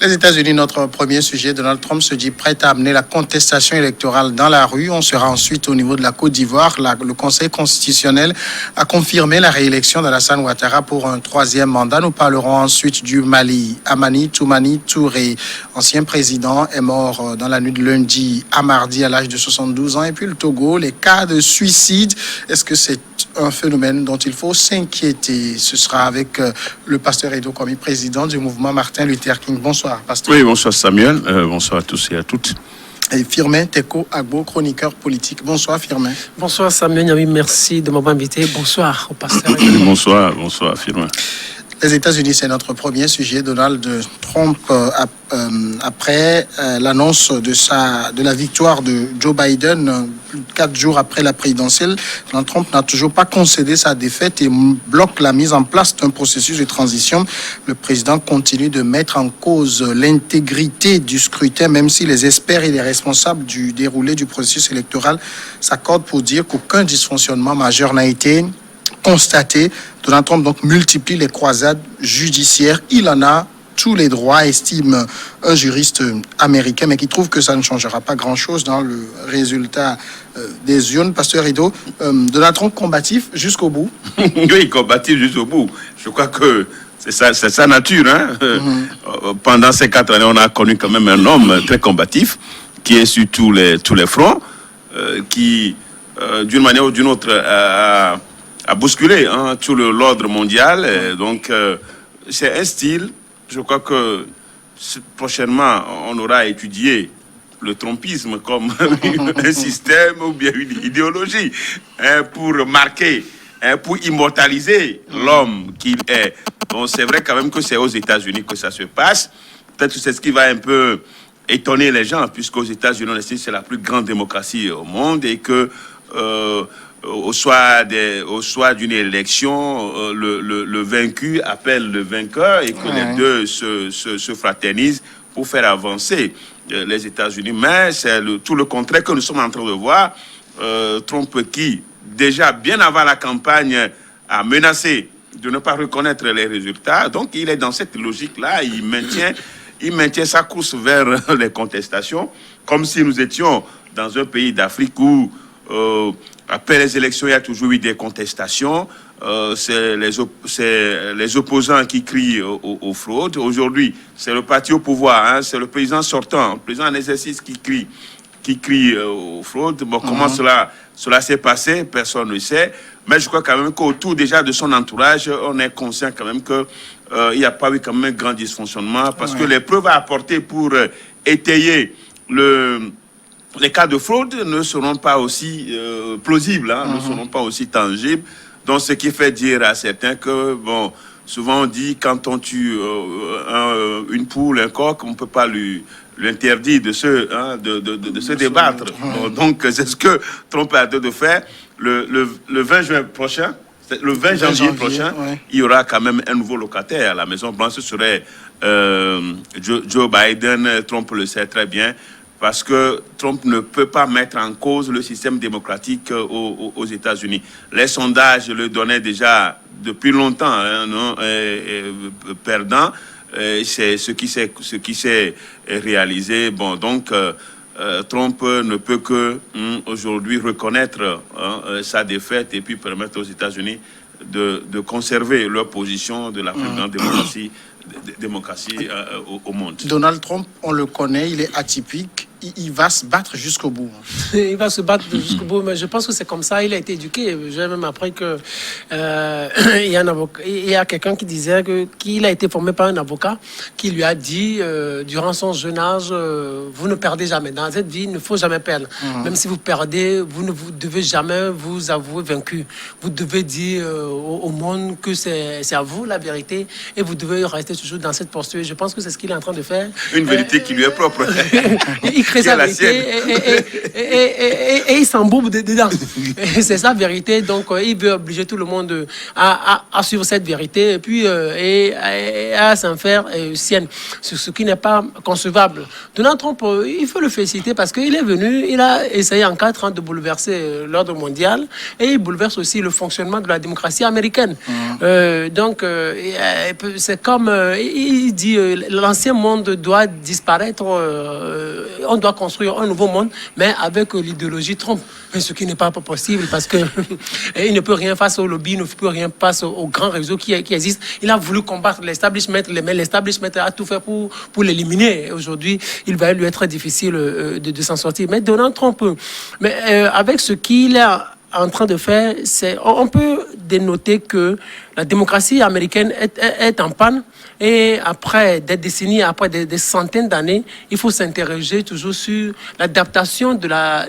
Les États-Unis, notre premier sujet. Donald Trump se dit prêt à amener la contestation électorale dans la rue. On sera ensuite au niveau de la Côte d'Ivoire. Le Conseil constitutionnel a confirmé la réélection d'Alassane Ouattara pour un troisième mandat. Nous parlerons ensuite du Mali. Amani Toumani Touré, ancien président, est mort dans la nuit de lundi à mardi à l'âge de 72 ans. Et puis le Togo, les cas de suicide. Est-ce que c'est un phénomène dont il faut s'inquiéter? Ce sera avec le pasteur Edo Komi, président du mouvement Martin Luther King. Bonsoir, pasteur. Oui, bonsoir Samuel. Bonsoir à tous et à toutes. Et Firmin Teko Agbo, chroniqueur politique. Bonsoir Firmin. Bonsoir Samuel, oui, merci de m'avoir invité. Bonsoir au pasteur. Bonsoir Firmin. Les États-Unis, c'est notre premier sujet. Donald Trump, après l'annonce de la victoire de Joe Biden, 4 jours après la présidentielle, Donald Trump n'a toujours pas concédé sa défaite et bloque la mise en place d'un processus de transition. Le président continue de mettre en cause l'intégrité du scrutin, même si les experts et les responsables du déroulé du processus électoral s'accordent pour dire qu'aucun dysfonctionnement majeur n'a été constaté. Donald Trump donc multiplie les croisades judiciaires. Il en a tous les droits, estime un juriste américain, mais qui trouve que ça ne changera pas grand-chose dans le résultat des urnes. Pasteur Edo, Donald Trump combatif jusqu'au bout. Oui, combatif jusqu'au bout. Je crois que c'est sa nature. Hein? Pendant ces 4 années, on a connu quand même un homme très combatif, qui est sur tous les fronts, qui, d'une manière ou d'une autre, a bousculé tout l'ordre mondial. Et donc, c'est un style. Je crois que prochainement, on aura étudié le trumpisme comme un système ou bien une idéologie pour marquer, pour immortaliser l'homme qu'il est. Bon, c'est vrai quand même que c'est aux États-Unis que ça se passe. Peut-être que c'est ce qui va un peu étonner les gens, puisqu'aux États-Unis, on estime que c'est la plus grande démocratie au monde et que au soir d'une élection, le vaincu appelle le vainqueur et que les deux se fraternisent pour faire avancer les États-Unis. Mais c'est tout le contraire que nous sommes en train de voir. Trump qui, déjà bien avant la campagne, a menacé de ne pas reconnaître les résultats. Donc il est dans cette logique-là. Il maintient sa course vers les contestations, comme si nous étions dans un pays d'Afrique où après les élections, il y a toujours eu des contestations. C'est les opposants qui crient aux fraudes. Aujourd'hui, c'est le parti au pouvoir, c'est le président sortant, le président en exercice qui crie aux fraudes. Bon, comment cela s'est passé, personne ne sait. Mais je crois quand même qu'autour déjà de son entourage, on est conscient quand même qu'il n'y a pas eu quand même un grand dysfonctionnement parce que les preuves à apporter pour étayer les cas de fraude ne seront pas aussi plausibles, ne seront pas aussi tangibles. Donc, ce qui fait dire à certains que, bon, souvent on dit quand on tue une poule, un coq, on ne peut pas l'interdire de se débattre. Bon, donc, c'est ce que Trump a de faire. Le 20 juin prochain, le 20 janvier prochain, il y aura quand même un nouveau locataire à la Maison-Blanche. Ce serait Joe Biden. Trump le sait très bien. Parce que Trump ne peut pas mettre en cause le système démocratique aux États-Unis. Les sondages le donnaient déjà depuis longtemps, perdant. C'est ce qui s'est réalisé. Bon, donc Trump ne peut que aujourd'hui reconnaître sa défaite et puis permettre aux États-Unis de conserver leur position de la plus grande démocratie au monde. Donald Trump, on le connaît, il est atypique. Il va se battre jusqu'au bout. Il va se battre jusqu'au bout, mais je pense que c'est comme ça. Il a été éduqué. J'ai même appris que il y a quelqu'un qui disait qu'il a été formé par un avocat qui lui a dit durant son jeune âge, vous ne perdez jamais. Dans cette vie, il ne faut jamais perdre. Même si vous perdez, vous ne devez jamais vous avouer vaincu. Vous devez dire au monde que c'est à vous la vérité et vous devez rester toujours dans cette posture. Je pense que c'est ce qu'il est en train de faire. Une vérité qui lui est propre. crée Qui est sa la vérité et il s'embourbe dedans. C'est sa vérité, donc il veut obliger tout le monde à suivre cette vérité et puis à s'en faire sienne, ce qui n'est pas concevable. Donald Trump, il faut le féliciter parce qu'il est venu, il a essayé en 4 ans de bouleverser l'ordre mondial et il bouleverse aussi le fonctionnement de la démocratie américaine. Donc, c'est comme il dit, l'ancien monde doit disparaître, on doit construire un nouveau monde, mais avec l'idéologie Trump. Ce qui n'est pas possible parce que il ne peut rien face au lobby, il ne peut rien face aux grands réseaux qui existent. Il a voulu combattre l'establishment, mais l'establishment a tout fait pour l'éliminer. Aujourd'hui, il va lui être difficile de s'en sortir. Mais Donald Trump, avec ce qu'il est en train de faire, on peut dénoter que la démocratie américaine est en panne. Et après des décennies, après des centaines d'années, il faut s'interroger toujours sur l'adaptation de la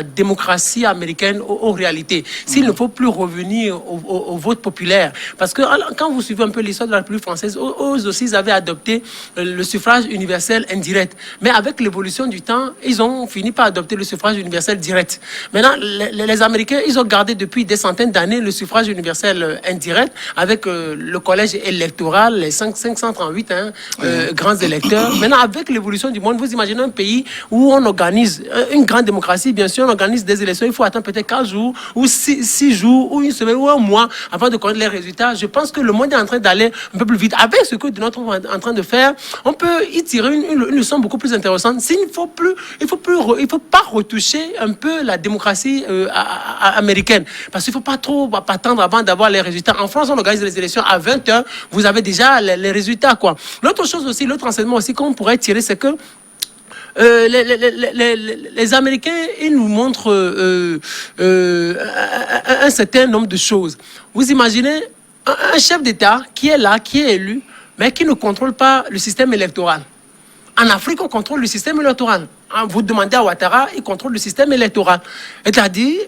démocratie américaine aux réalités. S'il ne faut plus revenir au vote populaire. Parce que quand vous suivez un peu l'histoire de la République française, eux aussi, ils avaient adopté le suffrage universel indirect. Mais avec l'évolution du temps, ils ont fini par adopter le suffrage universel direct. Maintenant, les Américains, ils ont gardé depuis des centaines d'années le suffrage universel indirect avec le collège électoral, les 538 grands électeurs. Maintenant, avec l'évolution du monde, vous imaginez un pays où on organise une grande démocratie, bien sûr, on organise des élections, il faut attendre peut-être 15 jours, ou 6 jours, ou une semaine, ou un mois avant de connaître les résultats. Je pense que le monde est en train d'aller un peu plus vite. Avec ce que Donald Trump est en train de faire, on peut y tirer une leçon beaucoup plus intéressante. Il faut pas retoucher un peu la démocratie américaine. Parce qu'il ne faut pas trop attendre avant d'avoir les résultats. En France, on organise les élections à 20h, vous avez déjà les résultats, quoi. L'autre chose aussi, l'autre enseignement aussi qu'on pourrait tirer, c'est que les Américains, ils nous montrent un certain nombre de choses. Vous imaginez un chef d'État qui est là, qui est élu, mais qui ne contrôle pas le système électoral. En Afrique, on contrôle le système électoral. Vous demandez à Ouattara, il contrôle le système électoral. C'est-à-dire,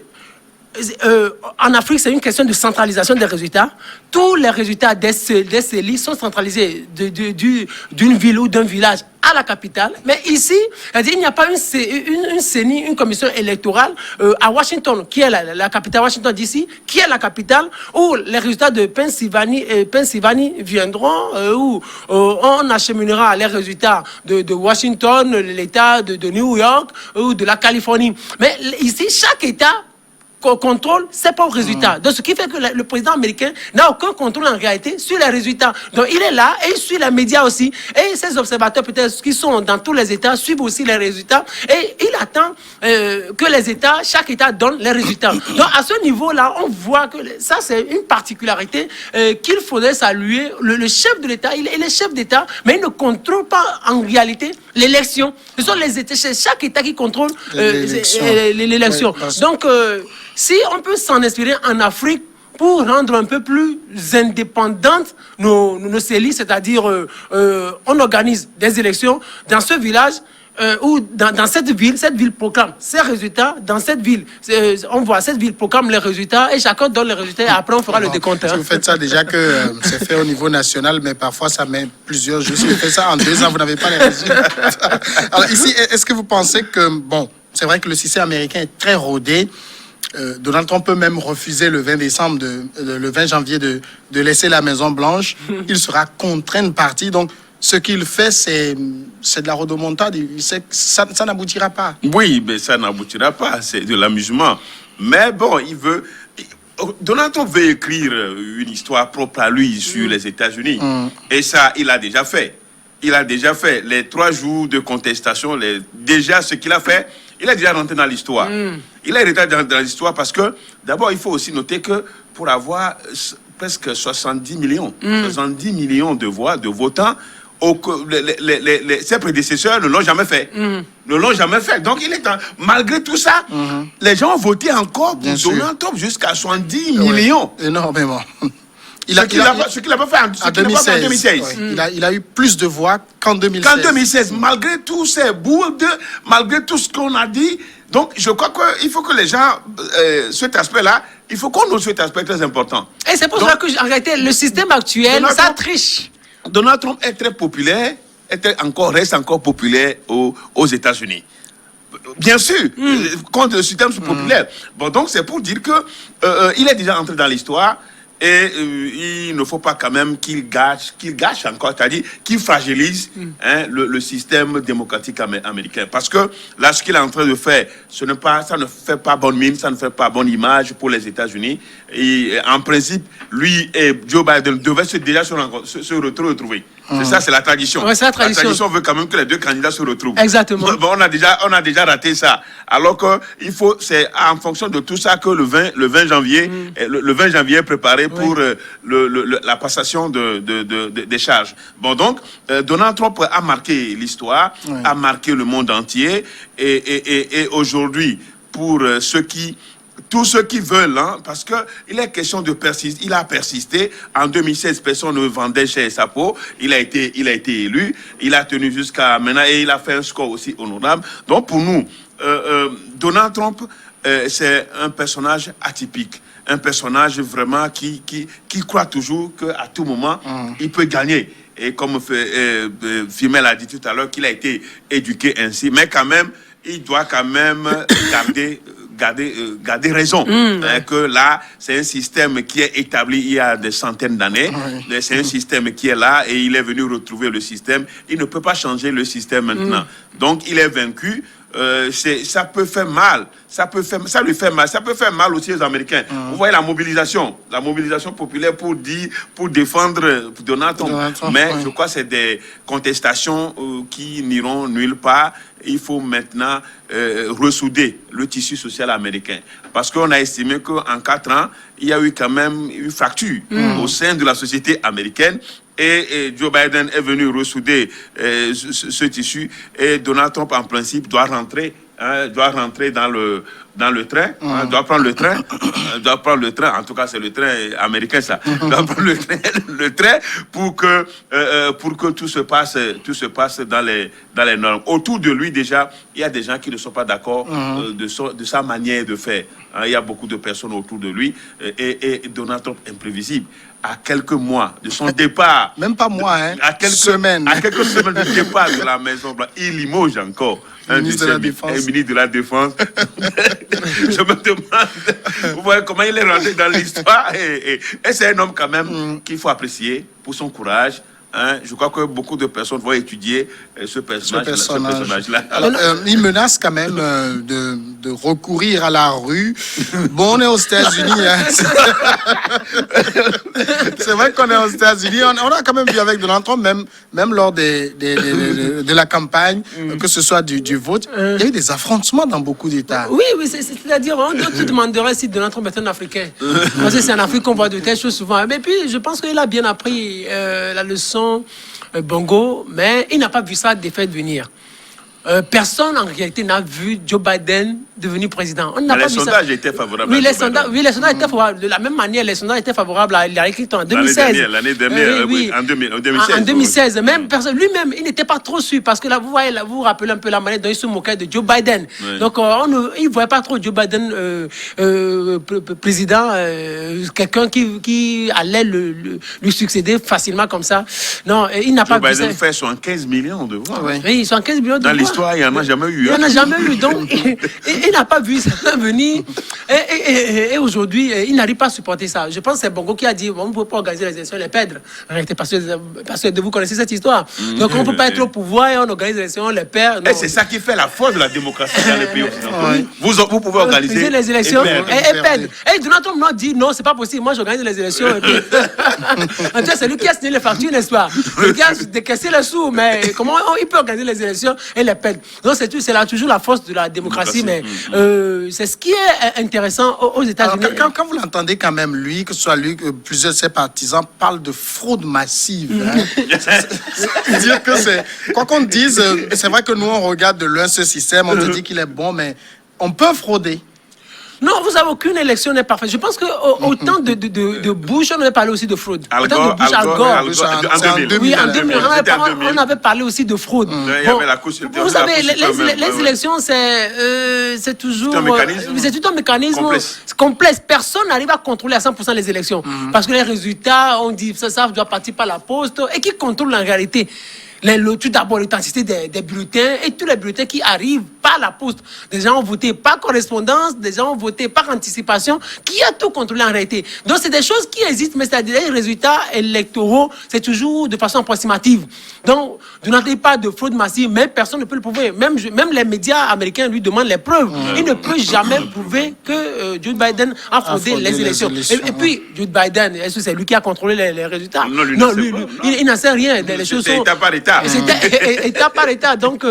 en Afrique, c'est une question de centralisation des résultats. Tous les résultats des CELI sont centralisés d'une ville ou d'un village à la capitale. Mais ici, il n'y a pas une CENI, une commission électorale à Washington, qui est la capitale, Washington DC, qui est la capitale, où les résultats de Pennsylvanie viendront, où on acheminera les résultats de Washington, l'État de New York ou de la Californie. Mais ici, chaque État contrôle ses propres résultats. Donc, ce qui fait que le président américain n'a aucun contrôle en réalité sur les résultats. Donc, il est là et il suit les médias aussi. Et ces observateurs, peut-être, qui sont dans tous les États, suivent aussi les résultats. Et il attend que les États, chaque État donne les résultats. Donc, à ce niveau-là, on voit que ça, c'est une particularité qu'il faudrait saluer. Le chef de l'État, il est chef d'État, mais il ne contrôle pas en réalité l'élection. Ce sont les États, c'est chaque État qui contrôle l'élection. Ouais, donc, si on peut s'en inspirer en Afrique pour rendre un peu plus indépendantes nos CELI, c'est-à-dire on organise des élections dans ce village ou dans cette ville proclame ses résultats, dans cette ville, on voit cette ville proclame les résultats et chacun donne les résultats et après on fera le décompte. Si vous faites ça déjà que c'est fait au niveau national, mais parfois ça met plusieurs jours. Si vous faites ça en 2 ans, vous n'avez pas les résultats. Alors ici, est-ce que vous pensez que, bon, c'est vrai que le système américain est très rodé. Donald Trump peut même refuser le 20 janvier de laisser la Maison Blanche. Il sera contraint de partir. Donc, ce qu'il fait, c'est de la rodomontade. Il sait que ça n'aboutira pas. Oui, mais ça n'aboutira pas. C'est de l'amusement. Mais bon, Donald Trump veut écrire une histoire propre à lui sur les États-Unis. Et ça, il a déjà fait. Il a déjà fait les 3 jours de contestation. Déjà, ce qu'il a fait, il a déjà rentré dans l'histoire. Il est rentré dans l'histoire parce que, d'abord, il faut aussi noter que pour avoir presque 70 millions de voix, de votants, ses prédécesseurs ne l'ont jamais fait. Ne l'ont jamais fait. Donc, malgré tout ça, les gens ont voté encore pour Donald Trump jusqu'à 70 millions. Énormément. Ce qu'il a pas fait en 2016. Oui. Il a eu plus de voix qu'en 2016. Malgré tous ces bourdes, malgré tout ce qu'on a dit. Donc, je crois qu'il faut que les gens, cet aspect-là, il faut qu'on note cet aspect très important. Et c'est pour ça que, en réalité, le système actuel, ça triche. Donald Trump est très populaire reste encore populaire aux États-Unis. Bien sûr, contre le système populaire. Bon, donc c'est pour dire que il est déjà entré dans l'histoire. Et il ne faut pas quand même qu'il gâche encore, c'est-à-dire qu'il fragilise le système démocratique américain. Parce que là, ce qu'il est en train de faire, ça ne fait pas bonne mine, ça ne fait pas bonne image pour les États-Unis. Et en principe, lui et Joe Biden devaient déjà se retrouver. C'est ça, c'est la tradition. Ouais, c'est la tradition. La tradition veut quand même que les deux candidats se retrouvent. Exactement. Bon, on a déjà raté ça. Alors que c'est en fonction de tout ça que le 20 janvier, le 20 janvier est préparé pour la passation des charges. Bon, donc, Donald Trump a marqué l'histoire, a marqué le monde entier. Et aujourd'hui, pour tous ceux qui veulent, parce qu'il est question de persister. Il a persisté. En 2016, personne ne vendait chez sa peau. Il a été élu. Il a tenu jusqu'à maintenant et il a fait un score aussi honorable. Donc, pour nous, Donald Trump, c'est un personnage atypique. Un personnage vraiment qui croit toujours qu'à tout moment, il peut gagner. Et comme Fimel a dit tout à l'heure, qu'il a été éduqué ainsi. Mais quand même, il doit quand même garder raison. Que là, c'est un système qui est établi il y a des centaines d'années. C'est un système qui est là et il est venu retrouver le système. Il ne peut pas changer le système maintenant. Donc, il est vaincu. Ça peut faire mal. Ça lui fait mal. Ça peut faire mal aussi aux Américains. Vous voyez la mobilisation populaire pour défendre Donald Trump. Mais je crois que c'est des contestations qui n'iront nulle part. Il faut maintenant ressouder le tissu social américain. Parce qu'on a estimé qu'en 4 ans, il y a eu quand même une fracture au sein de la société américaine. Et Joe Biden est venu ressouder ce tissu. Et Donald Trump, en principe, doit rentrer dans le train, doit prendre le train, en tout cas c'est le train américain ça, doit prendre le train pour que tout se passe dans les normes. Autour de lui déjà, il y a des gens qui ne sont pas d'accord de sa manière de faire. Il y a beaucoup de personnes autour de lui et Donald Trump imprévisible. À quelques mois de son départ, même pas mois, à quelques semaines du départ de la Maison Blanche, il limoge encore ministre de la Défense. Ministre de la Défense. Je me demande, vous voyez comment il est rentré dans l'histoire. Et c'est un homme quand même qu'il faut apprécier pour son courage. Je crois que beaucoup de personnes vont étudier ce personnage-là. Alors, il menace quand même de recourir à la rue. Bon, on est aux États-Unis. C'est vrai qu'on est aux États-Unis. On a quand même vu avec Donald Trump, même lors de la campagne, que ce soit du vote, il y a eu des affrontements dans beaucoup d'États. Oui, c'est-à-dire, on se demanderait si Donald Trump est un Africain. Parce que c'est en Afrique qu'on voit de telles choses souvent. Mais puis, je pense qu'il a bien appris la leçon Bongo, mais il n'a pas vu ça de fait venir. Personne en réalité n'a vu Joe Biden devenir président. On n'a pas les vu sondages ça. étaient favorables. Oui, les sondages étaient favorables. De la même manière, les sondages étaient favorables à Hillary Clinton en 2016. L'année dernière, oui, en 2016. En 2016, même personne, lui-même, il n'était pas trop sûr parce que là, vous voyez, vous vous rappelez un peu la manière dont il se moquait de Joe Biden. Oui. Donc, il ne voyait pas trop Joe Biden président, quelqu'un qui allait lui succéder facilement comme ça. Non, il n'a pas vu ça. Joe Biden fait 75 millions de voix. Oui, 75 millions de voix. Dans l'histoire, il n'y en a jamais eu. Il n'y en a jamais eu. Donc, il n'a pas vu ça venir. Et aujourd'hui, il n'arrive pas à supporter ça. Je pense que c'est Bongo qui a dit on ne peut pas organiser les élections et les perdre. Parce que vous connaissez cette histoire. Donc, on ne peut pas être au pouvoir et on organise les élections, on les perd. Et c'est ça qui fait la force de la démocratie dans les pays occidentaux. Vous pouvez organiser les élections et perdre. Et Donald Trump nous dit non, c'est pas possible. Moi, j'organise les élections. En tout cas, c'est lui qui a signé les factures, n'est-ce pas? Le gars a décaissé les sous, mais comment il peut organiser les élections et les perdre? Donc, c'est toujours la force de la démocratie, mais c'est ce qui est intéressant aux États-Unis. Quand vous l'entendez quand même, lui, que ce soit lui, que plusieurs de ses partisans parlent de fraude massive. Dire que c'est... Quoi qu'on dise, c'est vrai que nous, on regarde de loin ce système, on te dit qu'il est bon, mais on peut frauder. Non, vous savez, aucune élection n'est parfaite. Je pense qu'au temps de Bush, on avait parlé aussi de fraude. Au temps de Bush, Al Gore. Oui, en 2000. On avait parlé aussi de fraude. Vous savez, les élections, c'est toujours... C'est tout un mécanisme complexe. Personne n'arrive à contrôler à 100% les élections. Parce que les résultats, on dit ça doit partir par la poste. Et qui contrôle en réalité? Tout d'abord, l'authenticité des bulletins et tous les bulletins qui arrivent par la poste. Des gens ont voté par correspondance, des gens ont voté par anticipation. Qui a tout contrôlé en réalité? Donc, c'est des choses qui existent, mais c'est-à-dire les résultats électoraux, c'est toujours de façon approximative. Donc, je n'entends pas de fraude massive, mais personne ne peut le prouver. Même les médias américains lui demandent les preuves. Il ne peut jamais prouver que Joe Biden a fraudé les élections. Et puis, Joe Biden, est-ce que c'est lui qui a contrôlé les résultats? Non, lui, il n'en sait rien. Les choses sont... État par État. C'était État par État. Donc,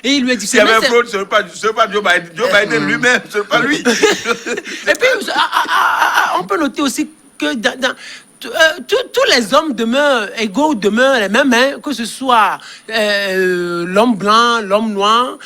et il lui a dit... S'il y avait fraude, ce n'est pas Joe Biden. Joe Biden lui-même, ce n'est pas lui. Et puis, on peut noter aussi que tous les hommes demeurent égaux, demeurent les mêmes, hein, que ce soit l'homme blanc, l'homme noir.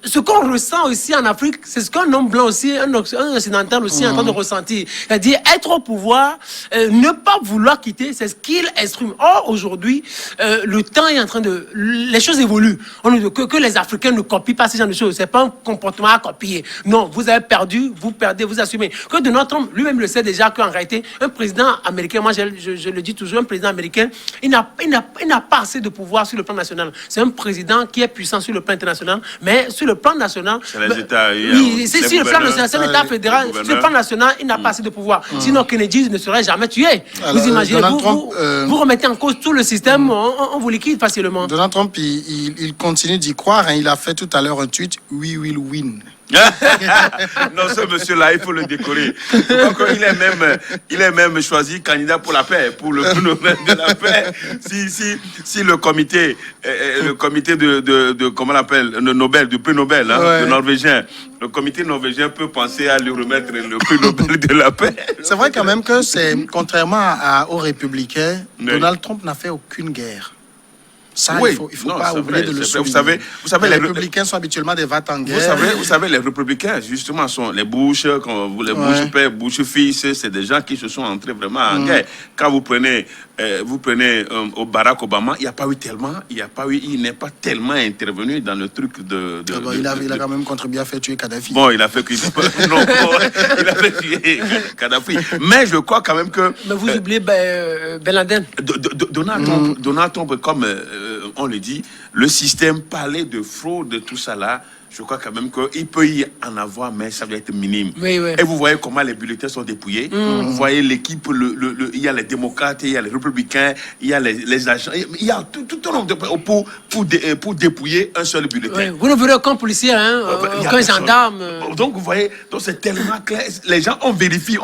Ce qu'on ressent aussi en Afrique, c'est ce qu'un homme blanc aussi, un occidental aussi est en train de ressentir. C'est-à-dire être au pouvoir, ne pas vouloir quitter, c'est ce qu'il exprime. Or, aujourd'hui, le temps est en train de... Les choses évoluent. Que les Africains ne copient pas ces genre de choses. C'est pas un comportement à copier. Non, vous avez perdu, vous perdez, vous assumez. Que Donald Trump lui-même le sait déjà qu'en réalité, un président américain, moi je le dis toujours, un président américain, il n'a pas assez de pouvoir sur le plan national. C'est un président qui est puissant sur le plan international, mais sur le plan national... C'est les États... Oui, c'est sur le plan national, c'est un État fédéral. Sur le plan national, il n'a pas assez de pouvoir. Sinon, Kennedy ne serait jamais tué. Alors, vous imaginez, Trump, vous remettez en cause tout le système, on vous liquide facilement. Donald Trump, il continue d'y croire. Hein. Il a fait tout à l'heure un tweet, « We will win ». Non, ce monsieur-là, il faut le décorer. Donc, il est même choisi candidat pour la paix, pour le prix Nobel de la paix. Si le comité de comment on appelle, le Nobel, du prix Nobel, hein, le norvégien, le comité norvégien peut penser à lui remettre le prix Nobel de la paix. C'est vrai quand même que c'est, contrairement aux républicains, Donald Trump n'a fait aucune guerre. Ça, oui. il faut pas oublier de le souligner. Vous savez, les républicains sont habituellement des va-t-en-guerre. Vous savez, les républicains, justement, sont les Bush, Bush père, Bush fils, c'est des gens qui se sont entrés vraiment en guerre. Quand vous prenez au Barack Obama, il n'est pas tellement intervenu dans le truc il a quand même contribué à faire tuer Kadhafi. Bon, il a fait tuer Kadhafi. Mais je crois quand même que... Mais vous oubliez Ben Laden. Donald Trump, comme on le dit, le système parlait de fraude, de tout ça là. Je crois quand même qu'il peut y en avoir, mais ça doit être minime. Oui. Et vous voyez comment les bulletins sont dépouillés. Vous voyez l'équipe, il y a les démocrates, il y a les républicains, il y a les agents. Il y a tout un nombre de pour dépouiller un seul bulletin. Oui. Vous ne verrez aucun policier, aucun gendarme. Donc vous voyez, c'est tellement clair. Les gens, on vérifie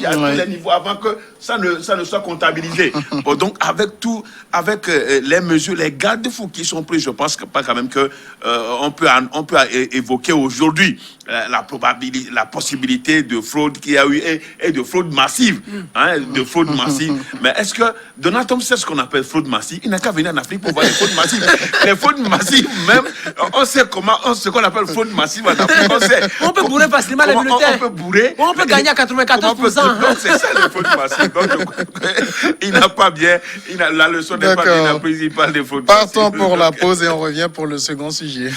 à tous les niveaux avant que ça ne soit comptabilisé. Bon, donc avec les mesures, les garde-fous qui sont pris, je pense que pas quand même que on peut évoquer aujourd'hui la possibilité de fraude qu'il y a eu et de fraude massive, Mais est-ce que Donald Trump sait ce qu'on appelle fraude massive? Il n'a qu'à venir en Afrique pour voir les fraudes massives. Les fraudes massives, même, on sait ce qu'on appelle fraude massive en Afrique. On peut bourrer facilement les bulletins. On peut bourrer. On peut gagner à 94%. Donc c'est ça les fraudes massives. Donc il n'a pas bien, la leçon n'est pas bien apprise, il parle des fraudes massives. Partons pour la pause et on revient pour le second sujet.